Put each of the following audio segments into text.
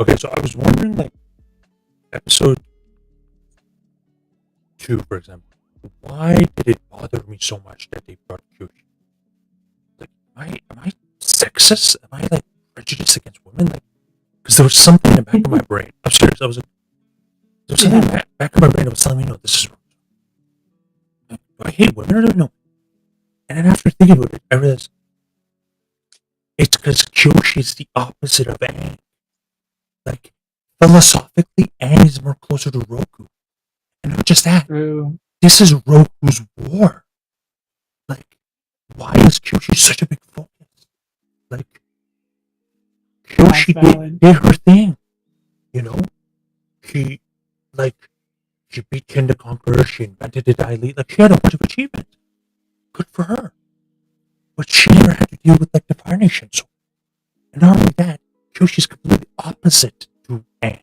Okay, so I was wondering, like, episode 2, for example, why did it bother me so much that they brought Kyushi? Like, am I sexist? Am I, like, prejudiced against women? Like, because there was something in the back of my brain. I'm serious. I was like, there was something in the back of my brain that was telling me, no, this is wrong. Like, do I hate women or do I know? And then after thinking about it, I realized it's because Kyoshi is the opposite of Aang. Like, philosophically, Aang is more closer to Roku. And not just that, True. this is Roku's war. Like, why is Kyoshi such a big focus? Like, Kyoshi did her thing. You know? She beat Ken the Conqueror, she invented the Dai Li. Like, she had a bunch of achievements. Good for her. But she never had to deal with, like, the Fire Nation. So, and not only that, Kyoshi's completely opposite to Aang.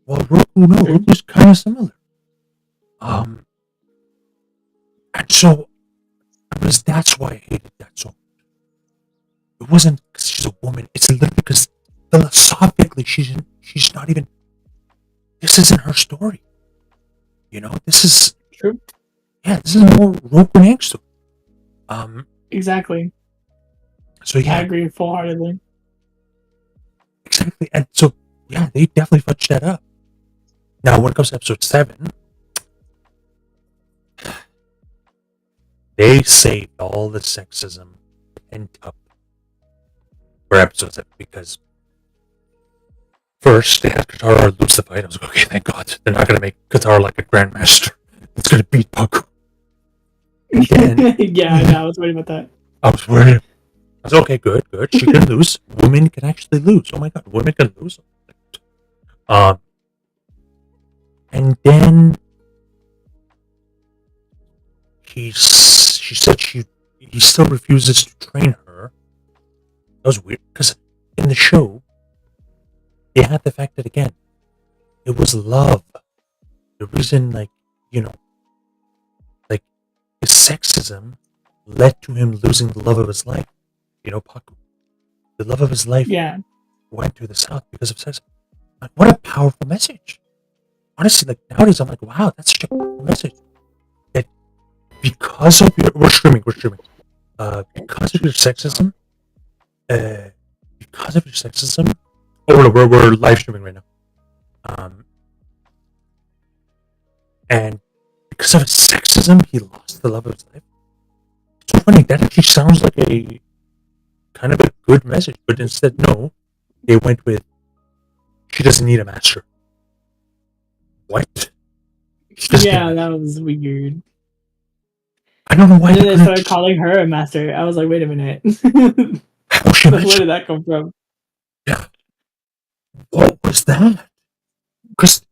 Well, Roku's kind of similar. And so, that's why I hated that so much. It wasn't because she's a woman. It's literally because philosophically, she's not even. This isn't her story. You know, this is true. Yeah, this is more Roku and Aang story. Exactly. So yeah, I agree full-heartedly. Exactly, and so yeah, they definitely fudged that up. Now, when it comes to episode 7, they saved all the sexism pent up for episode 7 because first they had Katara lose the fight. I was like, okay, thank God, they're not gonna make Katara like a grandmaster. It's gonna beat Paku. Then, yeah, I know. I was worried about that. I was worried. I was okay, good. She can lose. Women can actually lose. Oh my God, women can lose. And then she said he still refuses to train her. That was weird because in the show they had the fact that again it was love. The reason, like his sexism led to him losing the love of his life. Paku. The love of his life went to the south because of sexism. Like, what a powerful message. Honestly, like nowadays I'm like, wow, that's such a powerful message. That because of we're streaming. Because of your sexism, oh no, we're live streaming right now. And because of his sexism, he lost the love of his life. It's so funny. That actually sounds like a kind of a good message, but instead, no, they went with she doesn't need a master. What? Yeah, that was weird. I don't know why. And then they started calling her a master. I was like, wait a minute. Where did that come from? Yeah. What was that? Because,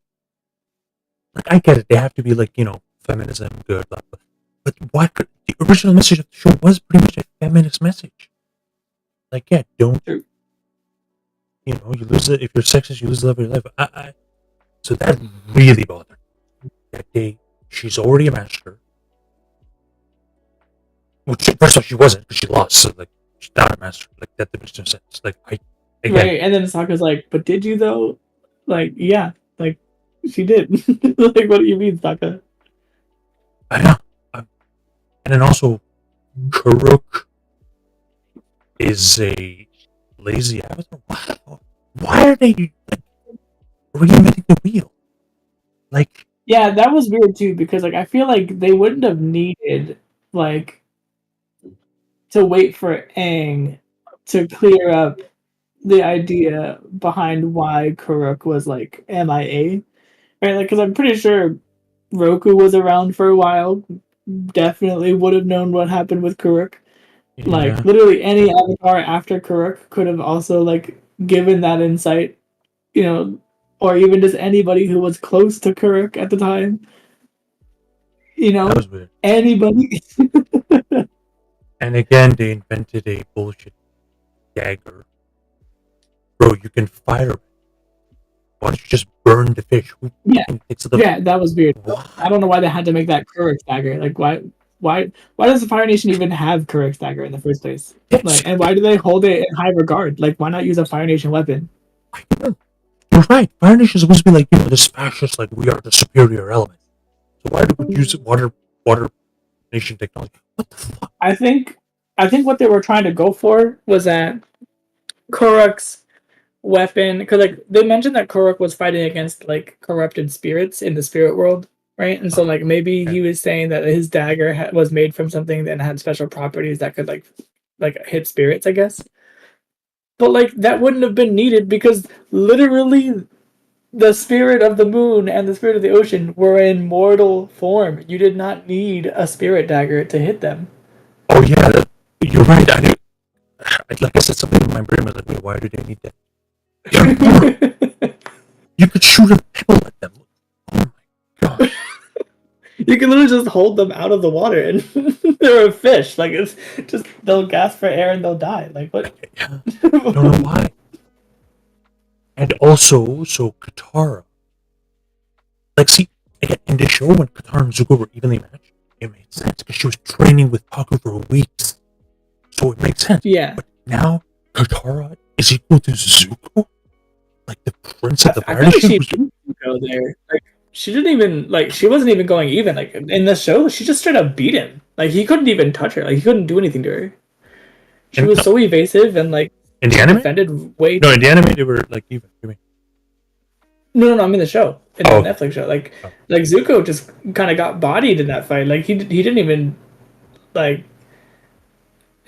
like, I get it. They have to be, like, feminism, good, blah, blah. But why could the original message of the show was pretty much a feminist message? Like, yeah, don't. You lose it. If you're sexist, you lose the love of your life. So that really bothered me. That day, she's already a master. Which, first off, she wasn't because she lost. So, like, she's not a master. Like, that makes no sense. Like, again. Right, and then Sokka's like, but did you, though? Like, yeah. Like, she did. Like, what do you mean, Sokka? I know. And then also, Karuk is a lazy avatar. Why are they reinventing the wheel? Like, yeah, that was weird too because like I feel like they wouldn't have needed like to wait for Aang to clear up the idea behind why Karuk was like MIA, right? Like, because I'm pretty sure Roku was around for a while. Definitely would have known what happened with Karuk. Yeah. Like literally any avatar after Karuk could have also like given that insight, or even just anybody who was close to Karuk at the time. That was weird. Anybody. And again, they invented a bullshit dagger. Bro, you can fire it. Why don't you just burn the fish? Yeah, that was weird. I don't know why they had to make that Karuk's dagger. Like, why does the Fire Nation even have Karuk's dagger in the first place? Like, and why do they hold it in high regard? Like, why not use a Fire Nation weapon? You're right. Fire Nation is supposed to be like, this fascist, like we are the superior element. So why do we use water nation technology? What the fuck? I think what they were trying to go for was that Korok's weapon, because like they mentioned that Korok was fighting against like corrupted spirits in the spirit world, right? And so like maybe he was saying that his dagger was made from something that had special properties that could like hit spirits, I guess. But like that wouldn't have been needed because literally the spirit of the moon and the spirit of the ocean were in mortal form. You did not need a spirit dagger to hit them. Oh yeah, you're right. Like I said, something in my brain was like, wait, why do they need that? You could shoot a pebble at them. Oh my god. You can literally just hold them out of the water and they're a fish. Like it's just they'll gasp for air and they'll die. Like what? Yeah. I don't know why. And also, so Katara. Like, see, again, in the show when Katara and Zuko were evenly matched, it made sense because she was training with Paku for weeks. So it makes sense. Yeah. But now Katara is equal to Zuko? Like the prince of the Fire Nation? Nation? She didn't go there. Like she didn't even she wasn't even going even. Like in the show, she just straight up beat him. Like he couldn't even touch her. Like he couldn't do anything to her. She was so evasive and like in the anime? Defended way. No, in the anime they were like even. You mean? No, I'm in the show. In the Netflix show. Like Zuko just kind of got bodied in that fight. Like he didn't even like.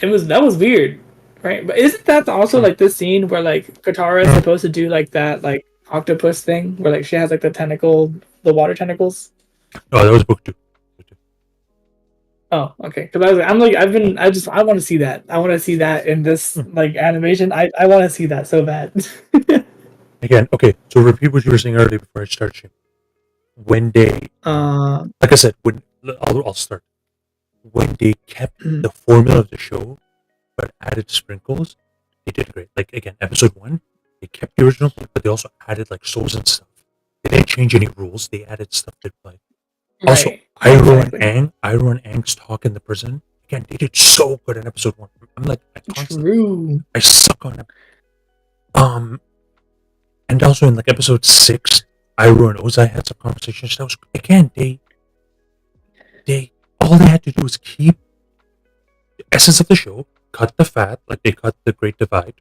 That was weird, right? But isn't that also like this scene where like Katara is supposed to do like that like octopus thing where like she has like the water tentacles? Oh, that was book 2. Oh, okay. Because I want to see that. I want to see that in this like animation. I want to see that so bad. Again, okay. So repeat what you were saying earlier before I start. When they, like I said, I'll start. When they kept the formula of the show, but added sprinkles, they did great. Like again, episode 1, they kept the original, but they also added like souls and stuff. They didn't change any rules. They added stuff that like. Also, Iroh and Aang's talk in the prison. Again, they did so good in episode 1. I'm like, I suck on them. And also in like episode 6, Iroh and Ozai had some conversations. That was again, they all they had to do was keep the essence of the show, cut the fat, like they cut the Great Divide.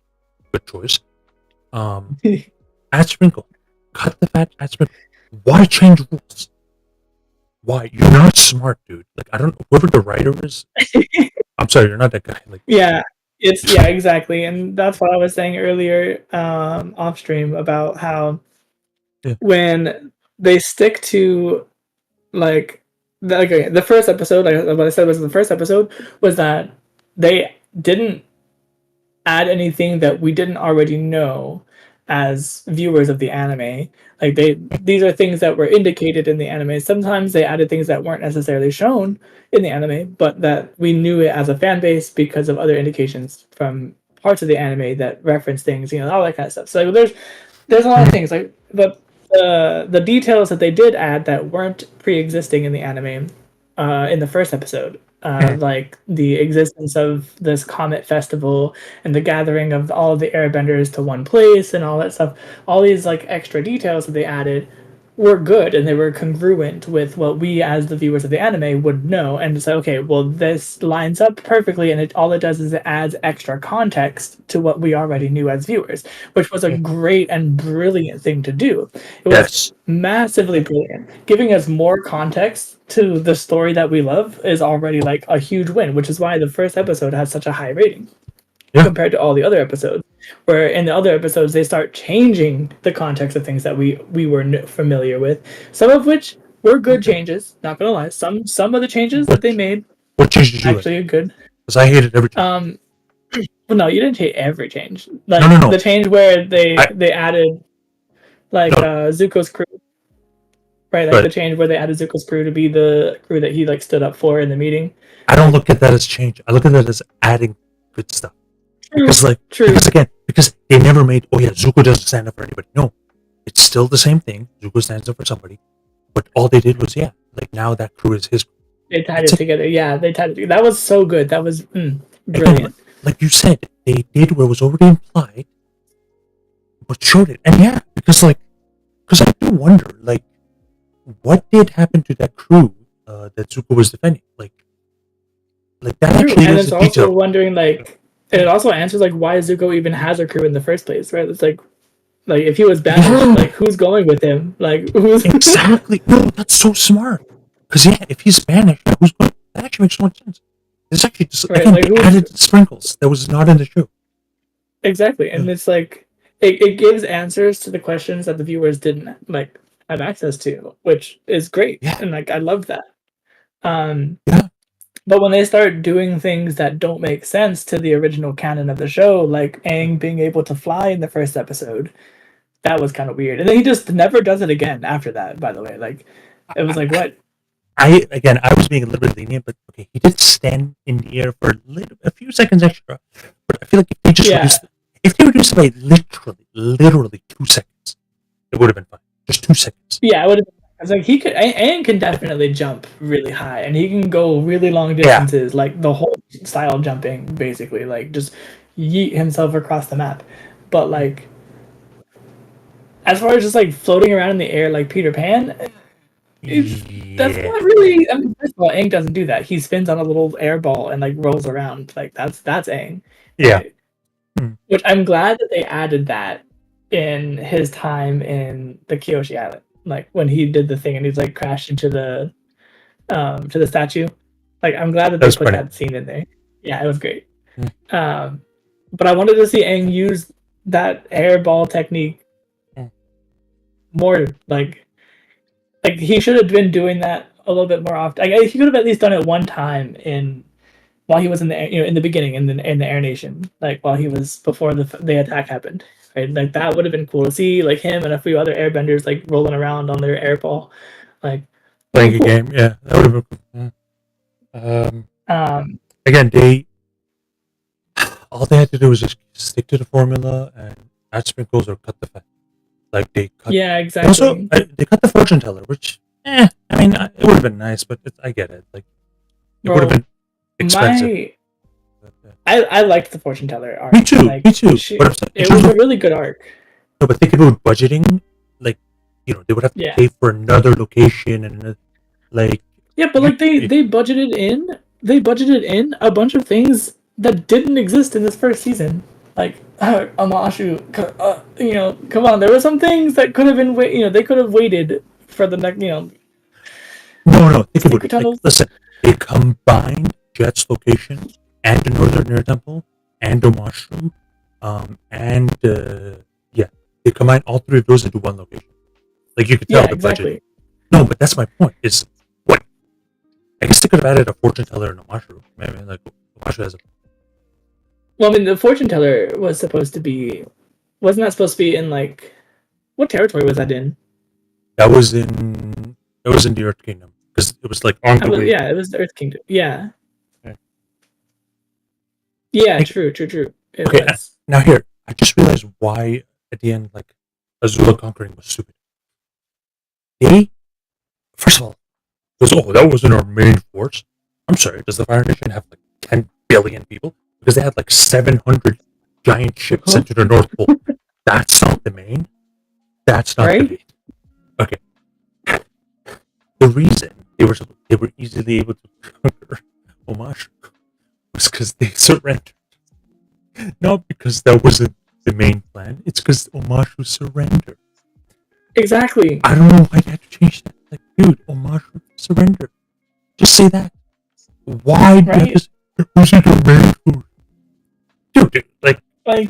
Good choice. Add sprinkle, cut the fat, add sprinkle. Why change rules? Why? You're not smart, dude. Like I don't know whoever the writer is. I'm sorry, you're not that guy. Like exactly, and that's what I was saying earlier off stream about how when they stick to the first episode, what I said was the first episode was that they didn't add anything that we didn't already know as viewers of the anime. Like these are things that were indicated in the anime. Sometimes they added things that weren't necessarily shown in the anime, but that we knew it as a fan base because of other indications from parts of the anime that reference things, all that kind of stuff. So there's a lot of things but the details that they did add that weren't pre-existing in the anime in the first episode. Like the existence of this comet festival and the gathering of all the airbenders to one place and all that stuff. All these like extra details that they added were good and they were congruent with what we as the viewers of the anime would know, and say, okay, well, this lines up perfectly, and all it does is it adds extra context to what we already knew as viewers, which was a great and brilliant thing to do. It was massively brilliant. Giving us more context to the story that we love is already like a huge win, which is why the first episode has such a high rating compared to all the other episodes, where in the other episodes they start changing the context of things that we were familiar with, some of which were good changes, not gonna lie. Some of the changes that they made actually are good, because I hated every change. Well, no, you didn't hate every change. Like the change where they added Zuko's crew, right? Like the change where they added Zuko's crew to be the crew that he like stood up for in the meeting. I don't look at that as change. I look at that as adding good stuff. Because they never made, Zuko doesn't stand up for anybody. No, it's still the same thing. Zuko stands up for somebody, but all they did was now that crew is his. They tied it together. Yeah, they tied it together. That was so good. That was brilliant. Like you said, they did what was already implied, what showed it. And yeah, because I do wonder, like, what did happen to that crew that Zuko was defending? Like that True, actually and is it's a also detail. wondering like, and it also answers like why Zuko even has a crew in the first place, right? It's like if he was banished, Yeah, like who's going with him? Like who's exactly. No, that's so smart. Because yeah, if he's Spanish, yeah, who's going? That actually makes so much sense. This actually just right? again Like they who's added sprinkles that was not in the show. exactly, Yeah, and it's like it gives answers to the questions that the viewers didn't like have access to, which is great, yeah, and like I love that. Um, yeah. but when they start doing things that don't make sense to the original canon of the show, like Aang being able to fly in the first episode, that was kind of weird. And then he just never does it again after that, by the way. Like, it was like, what? I was being a little bit lenient, but okay, he did stand in the air for a few seconds extra. But I feel like Yeah. if they reduced it by literally 2 seconds, it would have been fine. Just 2 seconds. Yeah, I would have. I was like, Aang can definitely jump really high, and he can go really long Yeah, distances, like the whole style jumping, basically, like just yeet himself across the map. But like, as far as just like floating around in the air like Peter Pan, that's yeah. not really. I mean, first of all, Aang doesn't do that. He spins on a little air ball and like rolls around. Like that's Aang, Yeah. right? Hmm. Which I'm glad that they added that in his time in the Kyoshi Island. Like when he did the thing and he's like crashed into the to the statue. Like I'm glad that That they was put funny. that scene in there. Yeah, it was great. Hmm. Um, but I wanted to see Aang use that air ball technique Hmm. more. Like he should have been doing that a little bit more often. Like, he could have at least done it one time in while he was in the in the beginning in the Air Nation, like while he was before the attack happened. Right, like that would have been cool to see, like him and a few other airbenders like rolling around on their air ball, like would Playing be a cool. game. Yeah, that would have been cool. Yeah. Um, Again, they all they had to do was just stick to the formula and add sprinkles or cut the fat. Like they cut. yeah, And also, exactly. they cut the fortune teller, which, I mean, it would have been nice, but I get it. Like, it would have Bro, been expensive. my But, I liked the fortune teller me arc. too, me Like too. But I'm saying, in it terms was a of really good arc. no, but think about budgeting. Like, they would have to Yeah, pay for another location and like, yeah, but like they budgeted in a bunch of things that didn't exist in this first season. Like Amashu, come on, there were some things that could have been they could have waited for the next no, think about secret it. Like, tunnels. listen, they combined Jet's location and the Northern Air Temple and Omashu, and yeah, they combined all three of those into one location. Like, you could tell Yeah, the budget. exactly. No, but that's my point. Is what I guess they could have added a fortune teller and a mushroom. Maybe like Omashu has a. Well, I mean, the fortune teller was supposed to be wasn't that supposed to be in like what territory was that in? That was in the Earth Kingdom because it was like on the way. Yeah, it was the Earth Kingdom. Yeah, Okay. yeah, Like, true. It okay, was. now here I just realized why at the end like Azula conquering was stupid. They first of all goes, oh, that wasn't our main force. I'm sorry, does the Fire Nation have like 10 billion people? Because they had like 700 giant ships sent to the North Pole. That's not the main. That's not the Right? main. Okay. The reason they were easily able to conquer Omashu was because they surrendered. Not because that wasn't the main plan. It's because Omashu surrendered. Exactly. I don't know why they had to change that. Like, dude, Omashu surrendered. Just say that. Why do you have Right? to who's in your main food? Dude, like Like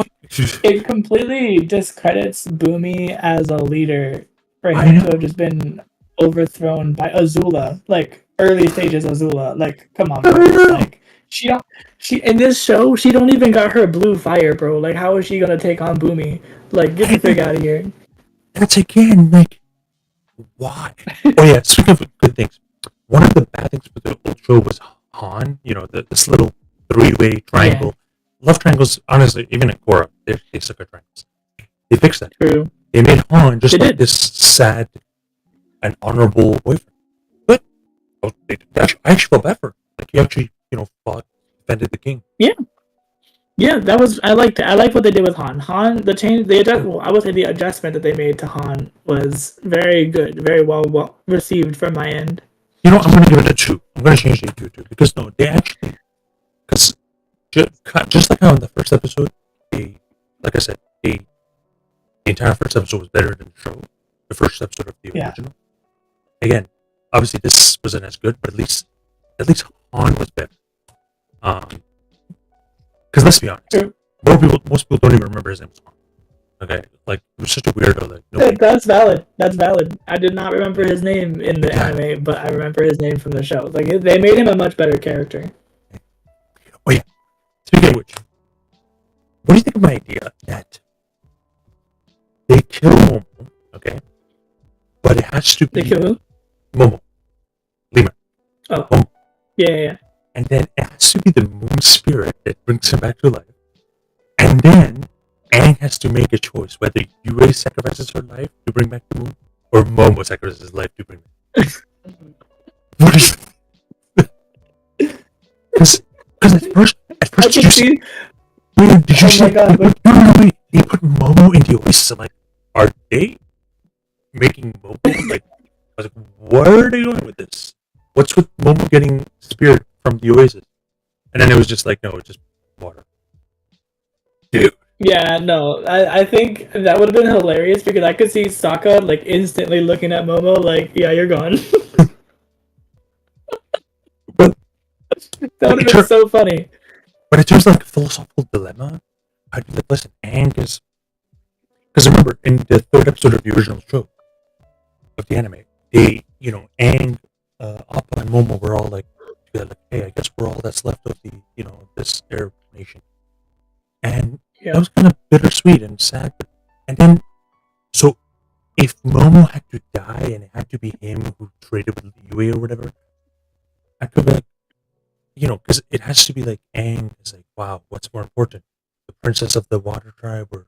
it completely discredits Boomy as a leader for I him to know. have just been overthrown by Azula, like early stages Azula. Like, come on, I bro. know. Like she in this show she don't even got her blue fire, bro. Like how is she gonna take on Boomy? Like get the I frig know. out of here. That's again like why? Oh yeah, speaking of good things, one of the bad things with the old show was Han. You know, this little three-way Yeah, triangle. Love triangles, honestly, even in Korra, they suck at triangles. They fixed that. true. They made Han They just like did. this sad and honorable boyfriend. But I actually felt bad for him. Like he actually, fought, defended the king. Yeah. Yeah, that was I liked it. I like what they did with Han. Han, the change, well, I would say the adjustment that they made to Han was very good, very well received from my end. You know, I'm gonna give it a 2. I'm gonna change it to a 2 because no, they actually because just like how in the first episode, they, like I said, the entire first episode was better than the show, the first episode of the Yeah. original. Again, obviously this wasn't as good, but at least Han was better. Because let's be honest, True. most people don't even remember his name was Han. Okay, like it was such a weirdo. Like nobody. That's valid. That's valid. I did not remember his name in the Exactly. anime, but I remember his name from the show. Like they made him a much better character. Oh yeah. Speaking of which, what do you think of my idea that they kill Momo? Okay, but it has to be They kill who? Momo, Lima, Oh, Momo, yeah. and then it has to be the moon spirit that brings him back to life, and then Aang has to make a choice whether Yue sacrifices her life to bring back the moon, or Momo sacrifices his life to bring back. What is? Because at I first can you see. wait, did you Oh see? my god! Wait, they put Momo in the Oasis. I'm like, are they making Momo? Like, I was like, where are they going with this? What's with Momo getting spirit from the Oasis? And then it was just like, no, it's just water. Dude. Yeah, no, I think that would have been hilarious because I could see Sokka like instantly looking at Momo like, yeah, you're gone. But, That would have been so funny. but it turns like a philosophical dilemma. I'd be like, listen, Aang is. Because remember, in the third episode of the original show, of the anime, Aang, Appa, and Momo were all like, hey, I guess we're all that's left of the, this Arab nation. And that was kind of bittersweet and sad. And then, so if Momo had to die and it had to be him who traded with Yue or whatever, I could be like, because it has to be like Aang is like, wow, what's more important, the princess of the water tribe or,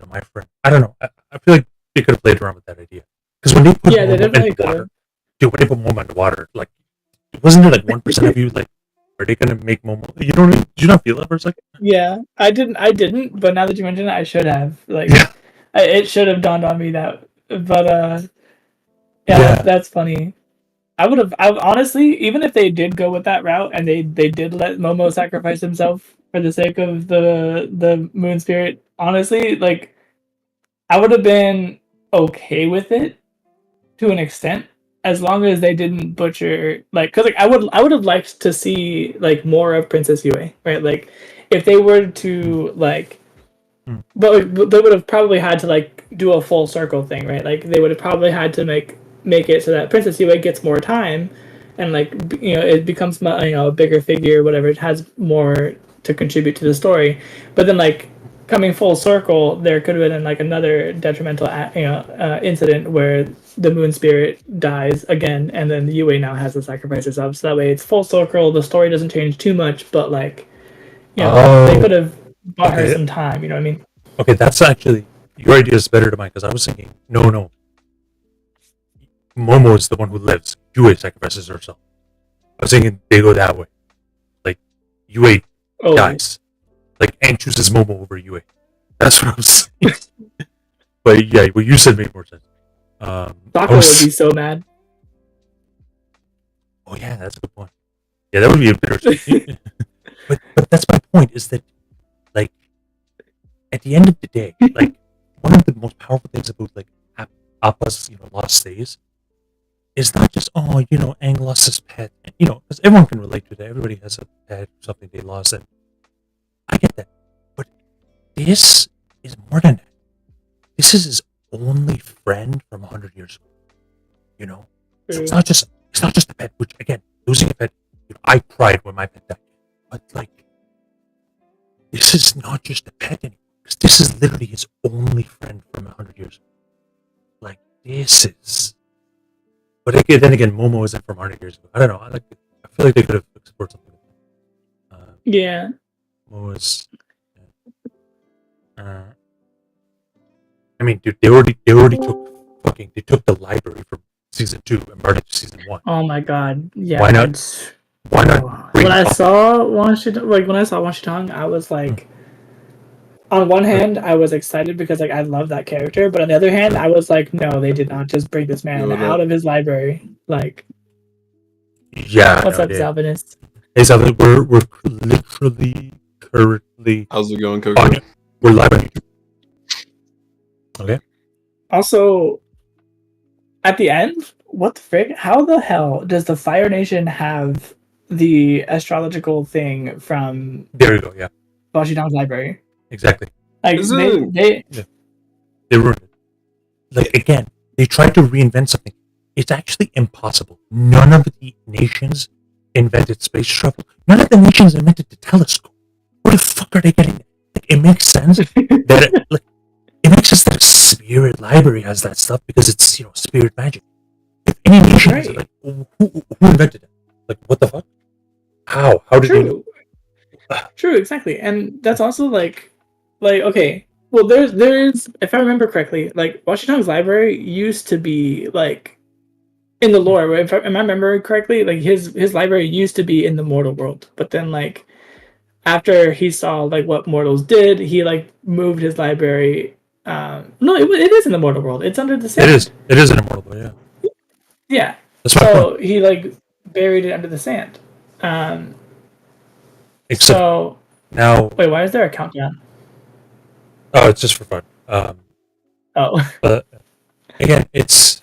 my friend? I don't know. I feel like they could have played around with that idea. Because when they put Yeah, they Momo in definitely the could water, have. dude, when they put Momo in the water, like, wasn't there like 1% of you like, are they gonna make Momo? You know what I mean? Did you not feel that for a second? Yeah, I didn't, but now that you mention it, I should have. Like, Yeah. it should have dawned on me that. But yeah. That's funny. I honestly, even if they did go with that route and they did let Momo sacrifice himself for the sake of the moon spirit, honestly, like I would have been okay with it to an extent as long as they didn't butcher because I would have liked to see like more of Princess Yue, right? Like if they were to but they would have probably had to like do a full circle thing, right? Like they would have probably had to make it so that Princess Yue gets more time, and it becomes a bigger figure, whatever. It has more to contribute to the story, but then coming full circle, there could have been like another detrimental incident where the moon spirit dies again, and then Yue now has to sacrifice herself. So that way, it's full circle. The story doesn't change too much, but they could have bought her some time. You know what I mean? Okay, that's actually your idea is better than mine because I was thinking, no, Momo is the one who lives. Yue sacrifices herself. I was thinking they go that way, like Yue dies, like Aang chooses Momo over Yue. That's what I was saying. But yeah, what you said made more sense. Sokka would be so mad. Oh yeah, that's a good point. Yeah, that would be a bittersweet. but that's my point. Is that like at the end of the day, like one of the most powerful things about like Appa's lost days is not just Aang lost his pet, because everyone can relate to that. Everybody has a pet, something they lost, and I get that. But this is more than that. This is his only friend from 100 years ago. So it's not just a pet. Which again, losing a pet, I cried when my pet died. But like, this is not just a pet anymore. Because this is literally his only friend from 100 years ago. Like this is. But then again, Momo isn't from 100 years ago. I don't know. I feel like they could have explored something. Yeah. Momo's. I mean, dude, they already took the library from season 2 and brought it to season 1. Oh my god. Yeah. Why not? Why not bring when I up? saw Wang Shitong, I was like, on one hand, I was excited because like I love that character, but on the other hand, I was like, no, they did not just bring this man out of his library. Like, Yeah, what's no, up, Zalvinus? Hey, so we're literally currently How's it going, Coco? we're live on YouTube. Okay. Also, at the end, what the frick? How the hell does the Fire Nation have the astrological thing from There you go. Yeah. Wang Shitong's library? Exactly. Like they ruined it. Like again, they tried to reinvent something. It's actually impossible. None of the nations invented space travel. None of the nations invented the telescope. Where the fuck are they getting it? Like, it makes sense that it makes sense that a spirit library has that stuff because it's spirit magic. If any nation has it, like who invented it? Like what the fuck? How did they know? True, exactly. And that's also like okay. Well, there's if I remember correctly, like Wang Shitong's library used to be like in the lore. If I remember correctly, like his library used to be in the mortal world, but then like after he saw like what mortals did, he like moved his library. No, it is in the mortal world. It's under the sand. It is in a mortal world. Yeah. Yeah. That's my point. He like buried it under the sand. Except so now, wait, why is there a countdown? Oh, it's just for fun. But again, it's.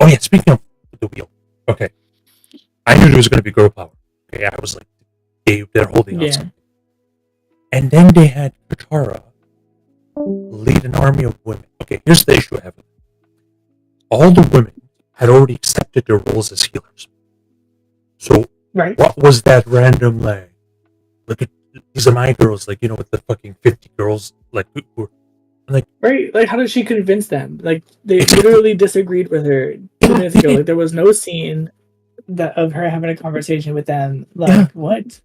Oh yeah, speaking of the wheel. Okay, I knew there was going to be girl power. Okay, I was like, they're holding on something. And then they had Katara lead an army of women. Okay, here's the issue I have. All the women had already accepted their roles as healers. So what was that random like? Look at these are my girls, like with the fucking 50 girls, like who were like like how did she convince them? Like they literally disagreed with her 2 minutes ago. Like there was no scene of her having a conversation with them. Like what?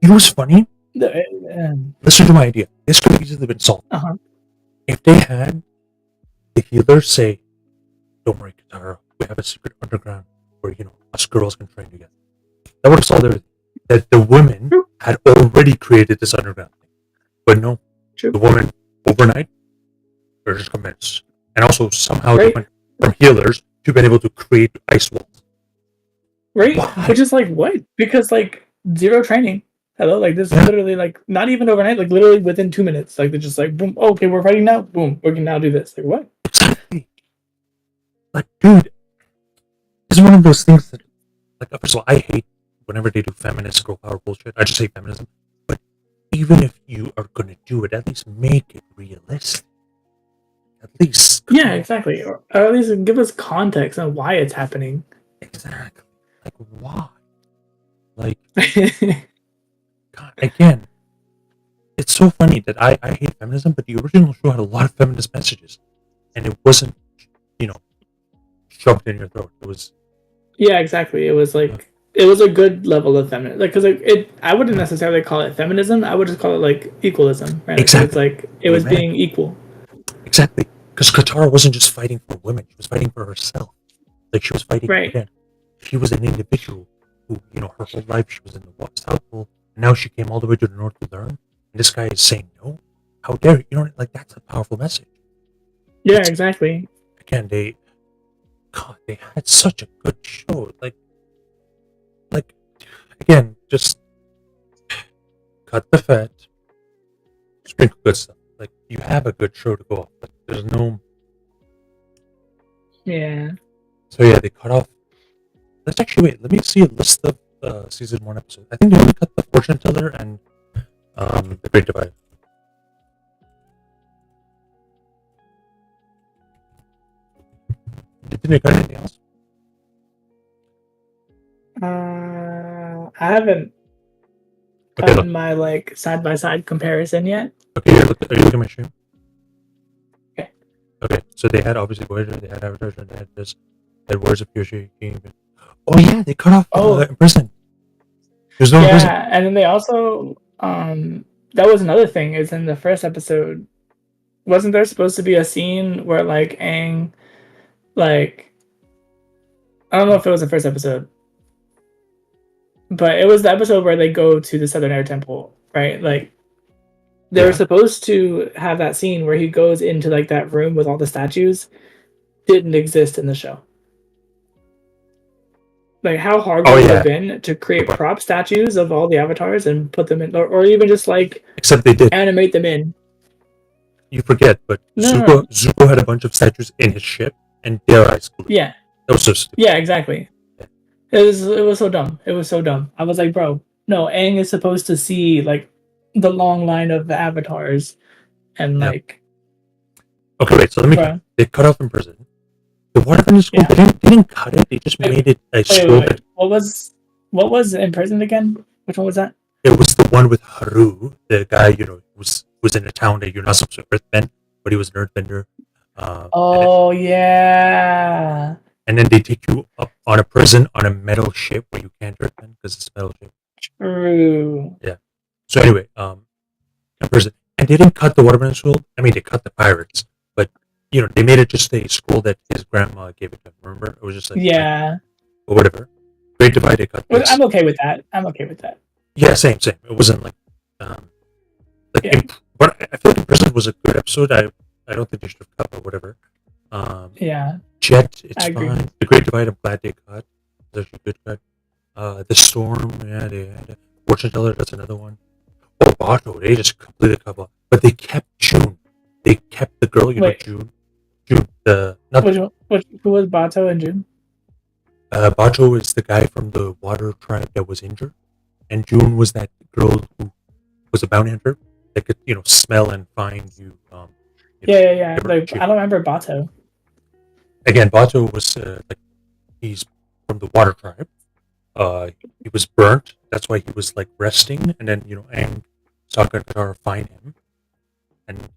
You know what's funny? Listen to my idea. This could have easily been solved. If they had the healers say, "Don't worry, Katara, we have a secret underground where us girls can train together." That would have solved everything. That the women had already created this underground thing, but no, the women overnight they're just convinced, and also somehow they went from healers to being able to create ice walls. Right, which is like what? Because like zero training. Hello, like this is literally like not even overnight, like literally within 2 minutes. Like they're just like boom, okay, we're fighting now. Boom, we can now do this. Like what? Exactly. Like, dude, it's one of those things that, like, first of all, I hate whenever they do feminist girl power bullshit. I just hate feminism. But even if you are gonna do it, at least make it realistic. At least. Yeah, exactly. Or at least give us context on why it's happening. Exactly. Like why? Like God, again, it's so funny that I hate feminism, but the original show had a lot of feminist messages. And it wasn't, shoved in your throat. It was. Yeah, exactly. It was like it was a good level of feminism. Like, because I wouldn't necessarily call it feminism. I would just call it like equalism. Right? Exactly. It's like it was being equal. Exactly. Because Katara wasn't just fighting for women; she was fighting for herself. Like she was fighting again. She was an individual who, her whole life she was in the South Pole, and now she came all the way to the North to learn. And this guy is saying no. How dare you? Like that's a powerful message. Yeah, exactly. Again, they had such a good show. Like again, just cut the fat, sprinkle good stuff. Like you have a good show to go off. But there's no. Yeah. So yeah, they cut off. Let's actually wait. Let me see a list of season 1 episodes. I think they only cut the fortune teller and the Great Divide. Did they cut anything else? I haven't done my like side by side comparison yet. Okay, are you looking at my stream? Okay. Okay, so they had obviously Voyager, they had Avatar, they had this, they had Words of Fury King. Oh yeah, they cut off Imprisoned. There's no Imprisoned. Yeah, and then they also that was another thing, is in the first episode, wasn't there supposed to be a scene where like Aang like I don't know if it was the first episode, but it was the episode where they go to the Southern Air Temple, right? Like they were supposed to have that scene where he goes into like that room with all the statues. Didn't exist in the show. Like how hard would it have been to create prop statues of all the avatars and put them in, or even just like except they did animate them in. You forget, but Zuko had a bunch of statues in his ship, and their eyes glowed. Yeah, that was so stupid. Yeah, exactly. Yeah. It was so dumb. It was so dumb. I was like, bro, no, Aang is supposed to see like the long line of the avatars, and like. Okay, wait. So let me. They cut off in prison. The waterbending school. They didn't cut it. They just made it a school. Wait. What was in prison again? Which one was that? It was the one with Haru, the guy was in a town that you're not supposed to earthbend, but he was an earthbender. Yeah. And then they take you up on a prison on a metal ship where you can't earthbend because it's a metal ship. True. Yeah. So anyway, in prison, and they didn't cut the waterbending school. I mean, they cut the pirates, but they made it just a scroll that his grandma gave it to him. Remember, it was just like or whatever. Great Divide. They cut. Well, I'm okay with that. Yeah, same. It wasn't like, but I feel like In Prison was a good episode. I don't think they should have cut or whatever. Jet, it's fine. The Great Divide, I'm glad they cut. It's actually a good cut. The Storm, they had Fortune Teller, that's another one. Oh, Bato, they just completely cut off. But they kept June. They kept the girl, June. June, who was Bato and June? Bato is the guy from the water tribe that was injured. And June was that girl who was a bounty hunter that could, smell and find you. Yeah. Like, I don't remember Bato. Again, Bato was he's from the water tribe. He was burnt. That's why he was like resting. And then Aang, Sokka, and Katara find him, and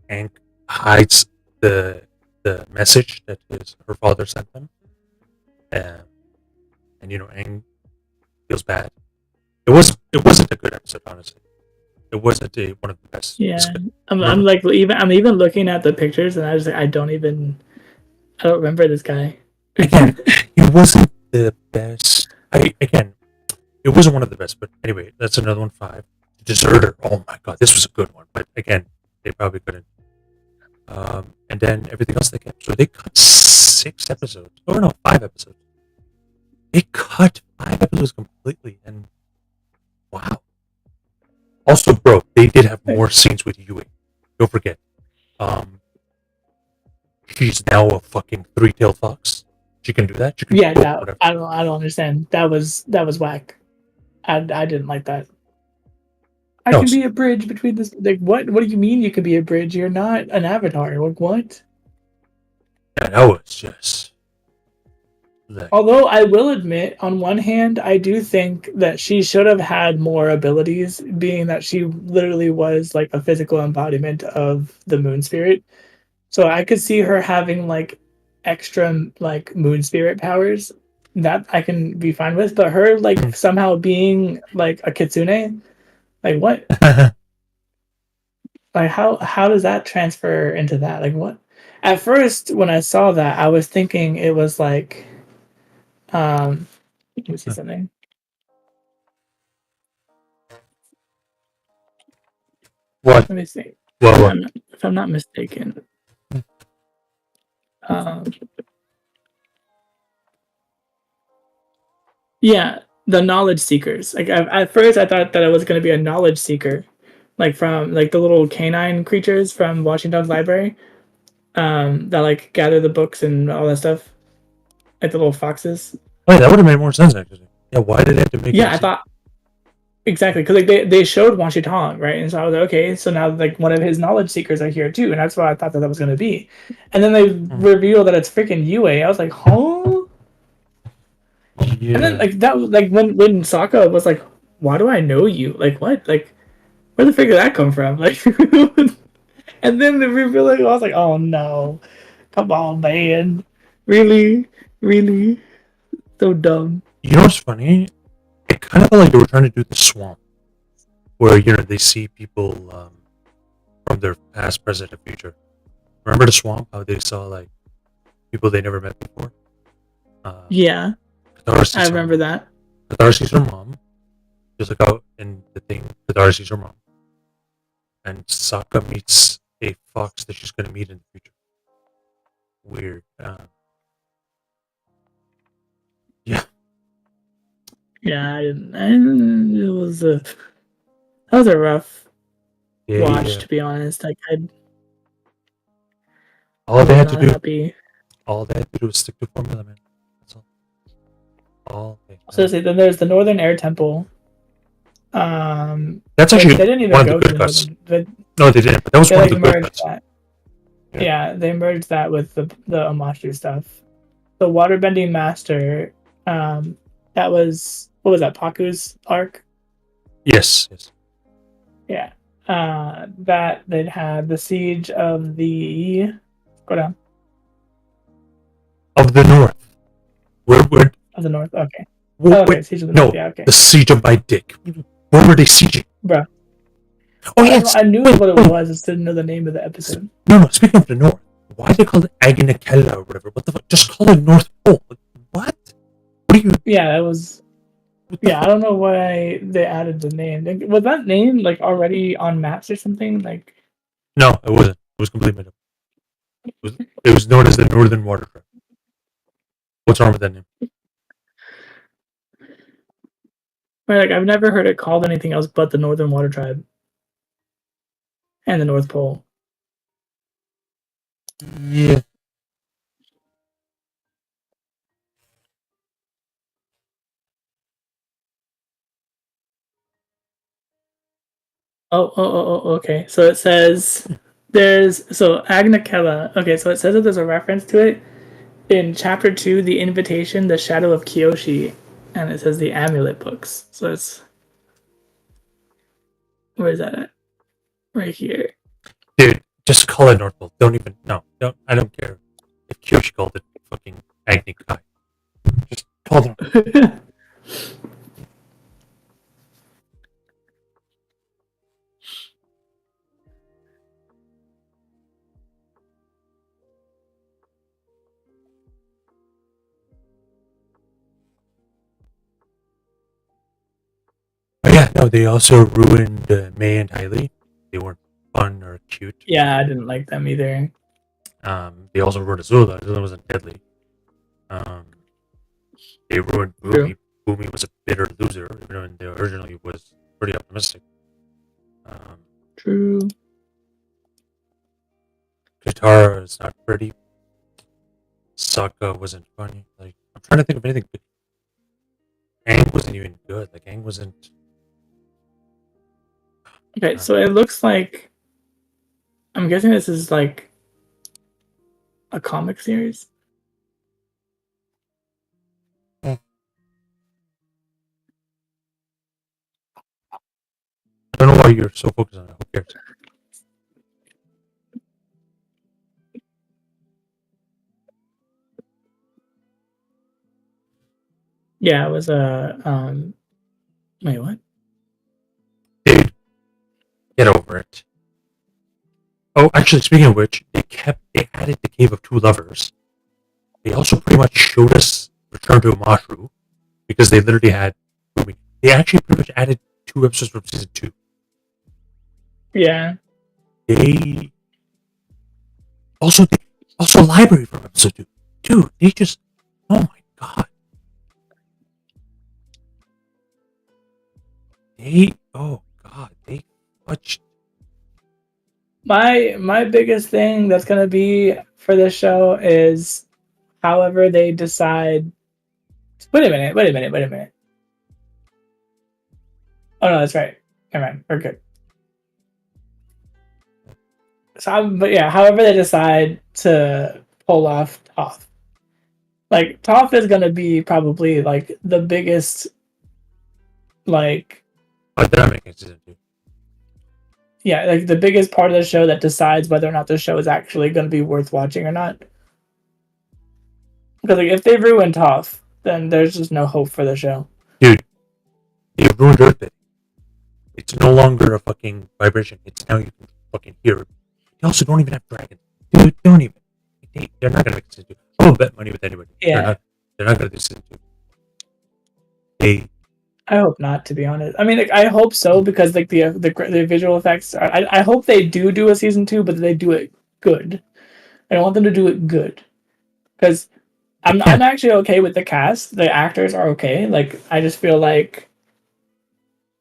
Aang hides the message that her father sent them. And Aang feels bad. It wasn't a good episode, honestly. It wasn't one of the best. Yeah, I'm even looking at the pictures, and I don't remember this guy. Again, it wasn't the best. It wasn't one of the best, but anyway, that's another one. 5. Deserter. Oh my god, this was a good one, but again, they probably couldn't. And then everything else they kept. So they cut 6 episodes. Oh no, 5 episodes. They cut 5 episodes completely, and wow. Also, bro, they did have more scenes with Yui. Don't forget. She's now a fucking 3-tailed fox. She can do that. She can I don't understand. That was whack. I didn't like that. I can be a bridge between this. Like, what? What do you mean you can be a bridge? You're not an avatar. Like, what? Yeah, that was just. Although I will admit, on one hand, I do think that she should have had more abilities, being that she literally was like a physical embodiment of the moon spirit. So I could see her having like extra like moon spirit powers that I can be fine with, but her like somehow being like a kitsune, like what? Like how does that transfer into that? Like what? At first, when I saw that, I was thinking it was like. Let me see something. What? Let me see. What? If I'm not mistaken. Yeah, the knowledge seekers. Like at first, I thought that it was going to be a knowledge seeker, like from like the little canine creatures from Washington's library, that like gather the books and all that stuff, like the little foxes. Wait, that would have made more sense actually. Yeah, why did they have to make? Yeah, I thought exactly because like they showed Washington, right, and so I was like, okay, so now like one of his knowledge seekers are here too, and that's what I thought that was going to be, and then they reveal that it's freaking Yue. I was like, huh? Yeah. And then like that was like when Sokka was like, why do I know you? Like what? Like where the frick did that come from? Like, and then the reveal, I was like, oh no, come on, man, really, so dumb. You know what's funny? It kind of felt like they were trying to do the swamp, where they see people from their past, present, and future. Remember the swamp? How they saw like people they never met before. Yeah, Katara I sees her remember mom. that. Katara sees her mom. Just like out in the thing, Katara sees her mom. And Sokka meets a fox that she's going to meet in the future. Weird. Yeah. Yeah, it was a rough watch, Yeah. to be honest. Like I All they was had to not do, happy. all they had to do was stick to formula, man. That's all. All they So had. see, then there's the Northern Air Temple, um, That's which actually they didn't even one of the go to good the cuts. Northern. No, they didn't. But that was They one of like the good merged cuts. that. Yeah. Yeah, they merged that with the Amashu stuff. The Waterbending Master, that was what was that? Paku's arc. Yes. Yes. Yeah. That they'd had the siege of the go down Of the North. Where of the North. Okay. Wait, Oh, okay, siege of the North. no, Yeah. Okay. the siege of my dick. Where were they sieging? Bro, Oh yes. I knew Wait, what it wait. was. Just didn't know the name of the episode. No. Speaking of the North, why they call it Agnakella or whatever? What the fuck? Just call it North Pole. Like, what? What are you? Yeah, it was. What the Yeah, I fuck? don't know why they added the name. Like, was that name like already on maps or something? Like, No, it wasn't. It was completely made up. It was known as the Northern Water Tribe. What's wrong with that name? like I've never heard it called anything else but the Northern Water Tribe and the North Pole. Yeah. Okay. So it says Agnakella. Okay, so it says that there's a reference to it in chapter 2, The Invitation, The Shadow of Kyoshi, and it says the amulet books. So it's where is that at? Right here. Dude, just call it North Pole. Don't even. No. Don't. I don't care if Kyoshi called it fucking Agni Kai. Just call it. Oh, yeah, no, they also ruined May and Hailey. They weren't fun or cute. Yeah, I didn't like them either. They also ruined Azula. Azula wasn't deadly. Um, they ruined Boomy. True. Boomy was a bitter loser, even though they originally was pretty optimistic. True. Katara is not pretty. Sokka wasn't funny. Like, I'm trying to think of anything good. Aang wasn't even good. Like, Aang wasn't. Okay, so it looks like I'm guessing this is like a comic series. I don't know why you're so focused on it. Who cares? Yeah, it was a wait, what? Dude, get over it. Oh, actually, speaking of which, they added the Cave of Two Lovers. They also pretty much showed us Return to Amashu because they literally had. They actually pretty much added 2 episodes from season 2. Yeah. They also library from episode 2. Dude, they just. Oh my god. They fudged. My biggest thing that's gonna be for this show is however they decide. Wait a minute. Oh no, that's right. Never mind. We're good. So, but yeah, however they decide to pull off Toph, like Toph is gonna be probably like the biggest, like Dynamic in season 2. yeah, like the biggest part of the show that decides whether or not the show is actually going to be worth watching or not. Because like if they ruin Toph, then there's just no hope for the show. Dude, they ruined Earth. It's no longer a fucking vibration. It's now you can fucking hear it. They also don't even have dragons. Dude, don't even. They're not gonna make sense. I will bet money with anybody. Yeah, They're not gonna do season 2. They I hope not, to be honest. I mean, like, I hope so because like the visual effects. I hope they do a season 2, but they do it good. I want them to do it good because I'm can. actually okay with the cast. The actors are okay. Like I just feel like